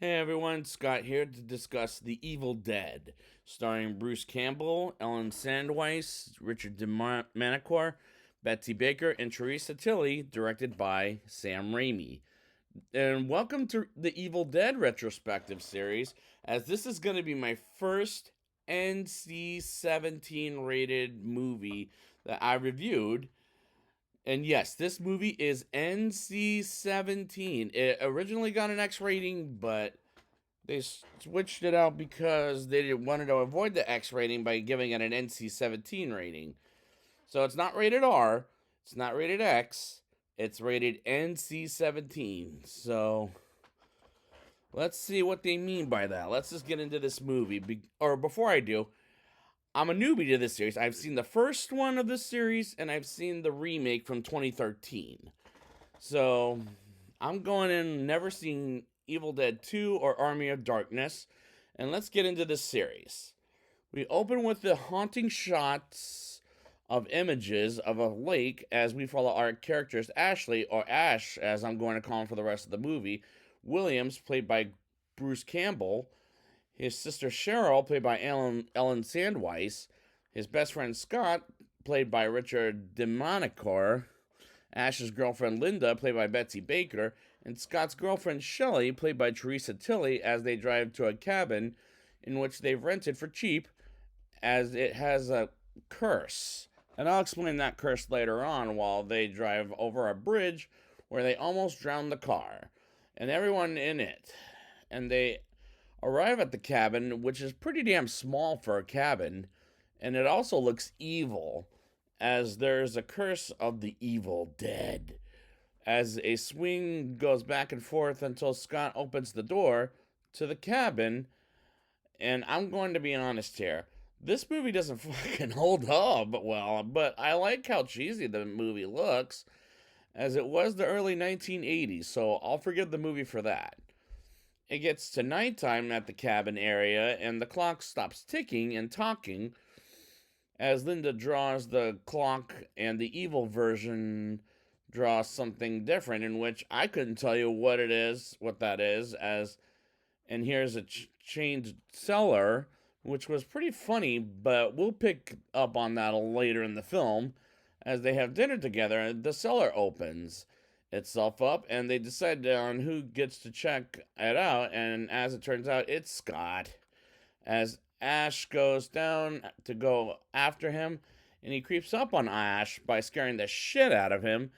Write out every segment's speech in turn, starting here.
Hey everyone, Scott here to discuss The Evil Dead, starring Bruce Campbell, Ellen Sandweiss, Richard DeManicore, Betsy Baker, and Teresa Tilly, directed by Sam Raimi. And welcome to the Evil Dead retrospective series, as this is going to be my first NC-17 rated movie that I reviewed. And yes, this movie is NC-17. It originally got an X rating, but they switched it out because they wanted to avoid the X rating by giving it an NC-17 rating. So it's not rated R, it's not rated X, it's rated NC-17. So let's see what they mean by that. Let's just get into this movie. Or before I do, I'm a newbie to this series. I've seen the first one of this series and I've seen the remake from 2013. So I'm going in never seen Evil Dead 2 or Army of Darkness. And let's get into this series. We open with the haunting shots of images of a lake as we follow our characters Ashley, or Ash as I'm going to call him for the rest of the movie, Williams, played by Bruce Campbell, his sister Cheryl, played by Ellen Sandweiss, his best friend Scott, played by Richard DeMonicore, Ash's girlfriend Linda, played by Betsy Baker, and Scott's girlfriend Shelley, played by Teresa Tilly, as they drive to a cabin in which they've rented for cheap, as it has a curse. And I'll explain that curse later on while they drive over a bridge where they almost drown the car and everyone in it. And they arrive at the cabin, which is pretty damn small for a cabin, and it also looks evil, as there's a curse of the evil dead. As a swing goes back and forth until Scott opens the door to the cabin, and I'm going to be honest here. This movie doesn't fucking hold up well, but I like how cheesy the movie looks, as it was the early 1980s, so I'll forgive the movie for that. It gets to nighttime at the cabin area, and the clock stops ticking and talking as Linda draws the clock, and the evil version draws something different, in which I couldn't tell you what that is, as and here's a chained cellar, which was pretty funny, but we'll pick up on that later in the film. As they have dinner together, and the cellar opens itself up, and they decide on who gets to check it out, and as it turns out, it's Scott. As Ash goes down to go after him, and he creeps up on Ash by scaring the shit out of him,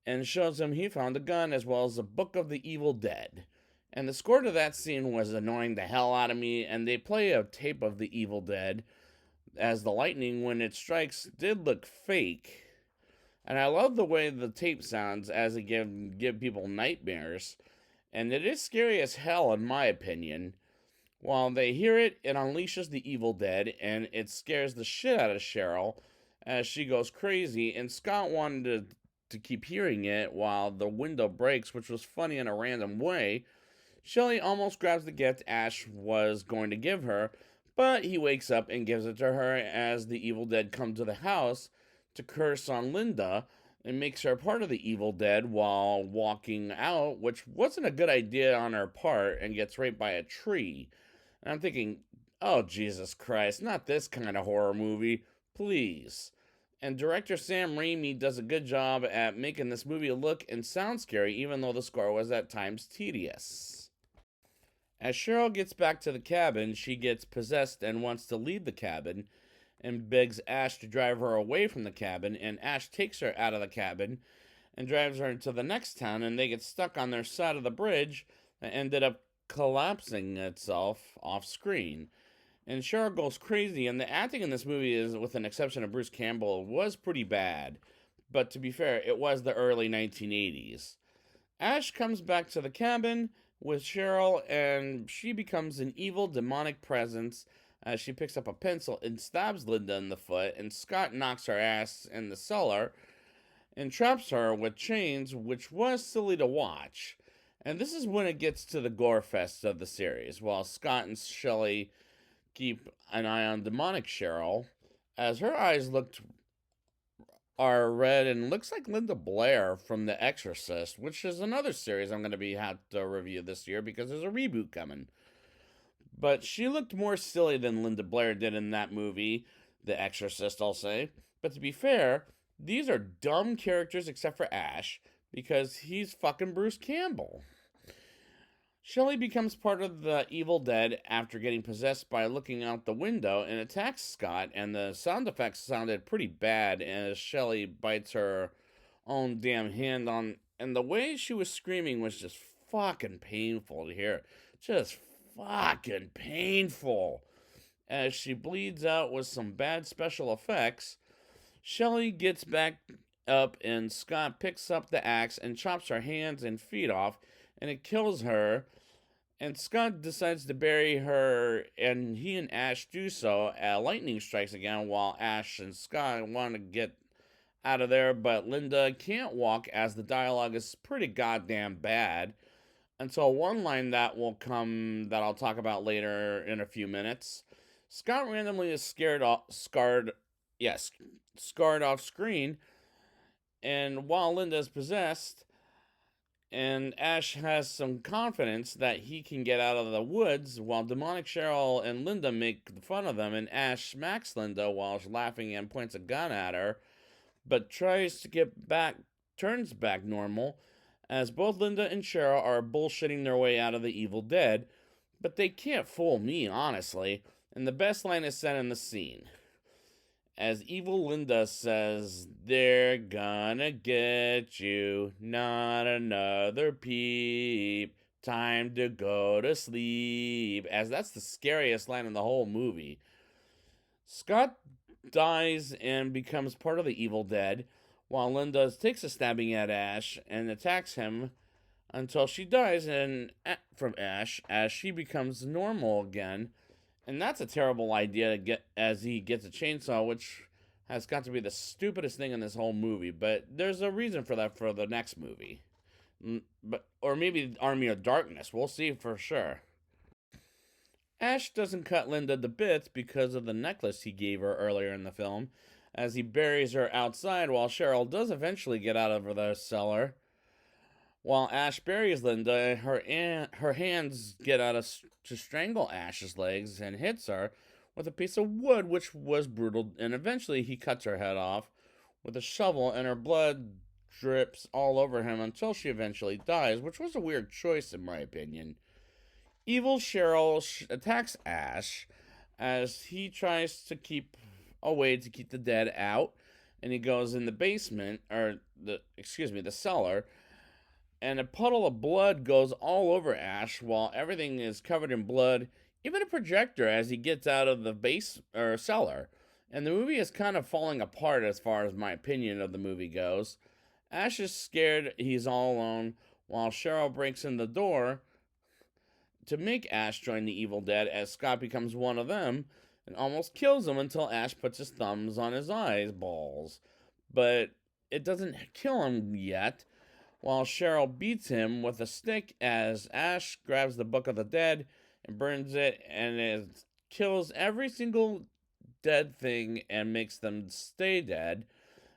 and shows him he found a gun as well as a book of the evil dead. And the score to that scene was annoying the hell out of me, and they play a tape of the Evil Dead, as the lightning, when it strikes, did look fake. And I love the way the tape sounds, as it give people nightmares. And it is scary as hell, in my opinion. While they hear it, it unleashes the Evil Dead, and it scares the shit out of Cheryl, as she goes crazy, and Scott wanted to keep hearing it while the window breaks, which was funny in a random way. Shelley almost grabs the gift Ash was going to give her, but he wakes up and gives it to her as the Evil Dead come to the house to curse on Linda and makes her part of the Evil Dead while walking out, which wasn't a good idea on her part, and gets raped by a tree. And I'm thinking, oh, Jesus Christ, not this kind of horror movie, please. And director Sam Raimi does a good job at making this movie look and sound scary, even though the score was at times tedious. As Cheryl gets back to the cabin, she gets possessed and wants to leave the cabin and begs Ash to drive her away from the cabin, and Ash takes her out of the cabin and drives her to the next town, and they get stuck on their side of the bridge that ended up collapsing itself off screen. And Cheryl goes crazy, and the acting in this movie is, with an exception of Bruce Campbell, was pretty bad. But to be fair, it was the early 1980s. Ash comes back to the cabin with Cheryl, and she becomes an evil demonic presence as she picks up a pencil and stabs Linda in the foot, and Scott knocks her ass in the cellar and traps her with chains, which was silly to watch. And this is when it gets to the gore fest of the series, while Scott and Shelley keep an eye on demonic Cheryl, as her eyes looked are red and looks like Linda Blair from The Exorcist, which is another series I'm going to be have to review this year because there's a reboot coming. But she looked more silly than Linda Blair did in that movie, The Exorcist, I'll say. But to be fair, these are dumb characters except for Ash because he's fucking Bruce Campbell. Shelley becomes part of the Evil Dead after getting possessed by looking out the window and attacks Scott, and the sound effects sounded pretty bad as Shelley bites her own damn hand on. And the way she was screaming was just fucking painful to hear. Just fucking painful. As she bleeds out with some bad special effects, Shelley gets back up and Scott picks up the axe and chops her hands and feet off, and it kills her. And Scott decides to bury her, and he and Ash do so. Lightning strikes again while Ash and Scott want to get out of there, but Linda can't walk as the dialogue is pretty goddamn bad. Until one line that will come that I'll talk about later in a few minutes. Scott randomly is scarred off screen, and while Linda is possessed, and Ash has some confidence that he can get out of the woods while demonic Cheryl and Linda make fun of them, and Ash smacks Linda while she's laughing and points a gun at her, but tries to get back, turns back normal, as both Linda and Cheryl are bullshitting their way out of the Evil Dead, but they can't fool me, honestly, and the best line is said in the scene. As evil Linda says, "They're gonna get you, not another peep. Time to go to sleep." As that's the scariest line in the whole movie. Scott dies and becomes part of the Evil Dead, while Linda takes a stabbing at Ash and attacks him until she dies and from Ash as she becomes normal again. And that's a terrible idea to get as he gets a chainsaw, which has got to be the stupidest thing in this whole movie. But there's a reason for that for the next movie. But or maybe Army of Darkness. We'll see for sure. Ash doesn't cut Linda to bits because of the necklace he gave her earlier in the film, as he buries her outside while Cheryl does eventually get out of the cellar. While Ash buries Linda, her hands get out to strangle Ash's legs and hits her with a piece of wood, which was brutal, and eventually he cuts her head off with a shovel, and her blood drips all over him until she eventually dies, which was a weird choice in my opinion. Evil Cheryl attacks Ash as he tries to keep a way to keep the dead out, and he goes in the basement, or the cellar, and a puddle of blood goes all over Ash while everything is covered in blood, even a projector as he gets out of the base or cellar. And the movie is kind of falling apart as far as my opinion of the movie goes. Ash is scared he's all alone while Cheryl breaks in the door to make Ash join the Evil Dead as Scott becomes one of them and almost kills him until Ash puts his thumbs on his eyeballs. But it doesn't kill him yet, while Cheryl beats him with a stick as Ash grabs the Book of the Dead and burns it, and it kills every single dead thing and makes them stay dead.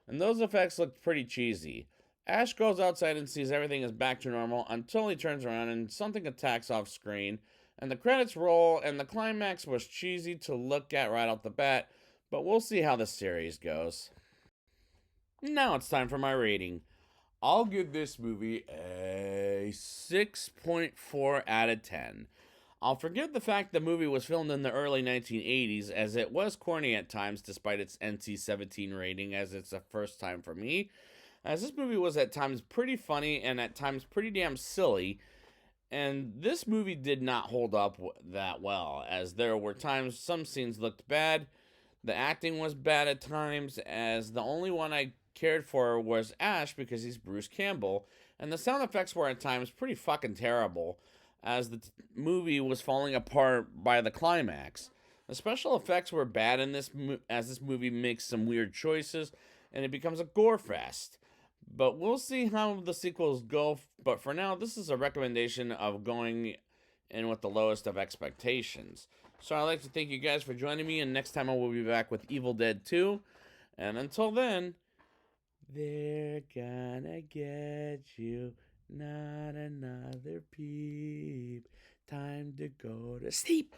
And those effects look pretty cheesy. Ash goes outside and sees everything is back to normal until he turns around and something attacks off screen. And the credits roll, and the climax was cheesy to look at right off the bat, but we'll see how the series goes. Now it's time for my rating. I'll give this movie a 6.4 out of 10. I'll forgive the fact the movie was filmed in the early 1980s, as it was corny at times despite its NC-17 rating, as it's a first time for me, as this movie was at times pretty funny and at times pretty damn silly, and this movie did not hold up that well, as there were times some scenes looked bad, the acting was bad at times, as the only one I cared for was Ash because he's Bruce Campbell, and the sound effects were at times pretty fucking terrible, as the movie was falling apart by the climax. The special effects were bad in this as this movie makes some weird choices, and it becomes a gore fest. But we'll see how the sequels go. But for now, this is a recommendation of going in with the lowest of expectations. So I'd like to thank you guys for joining me, and next time I will be back with Evil Dead 2. And until then, They're gonna get you, not another peep. Time to go to sleep.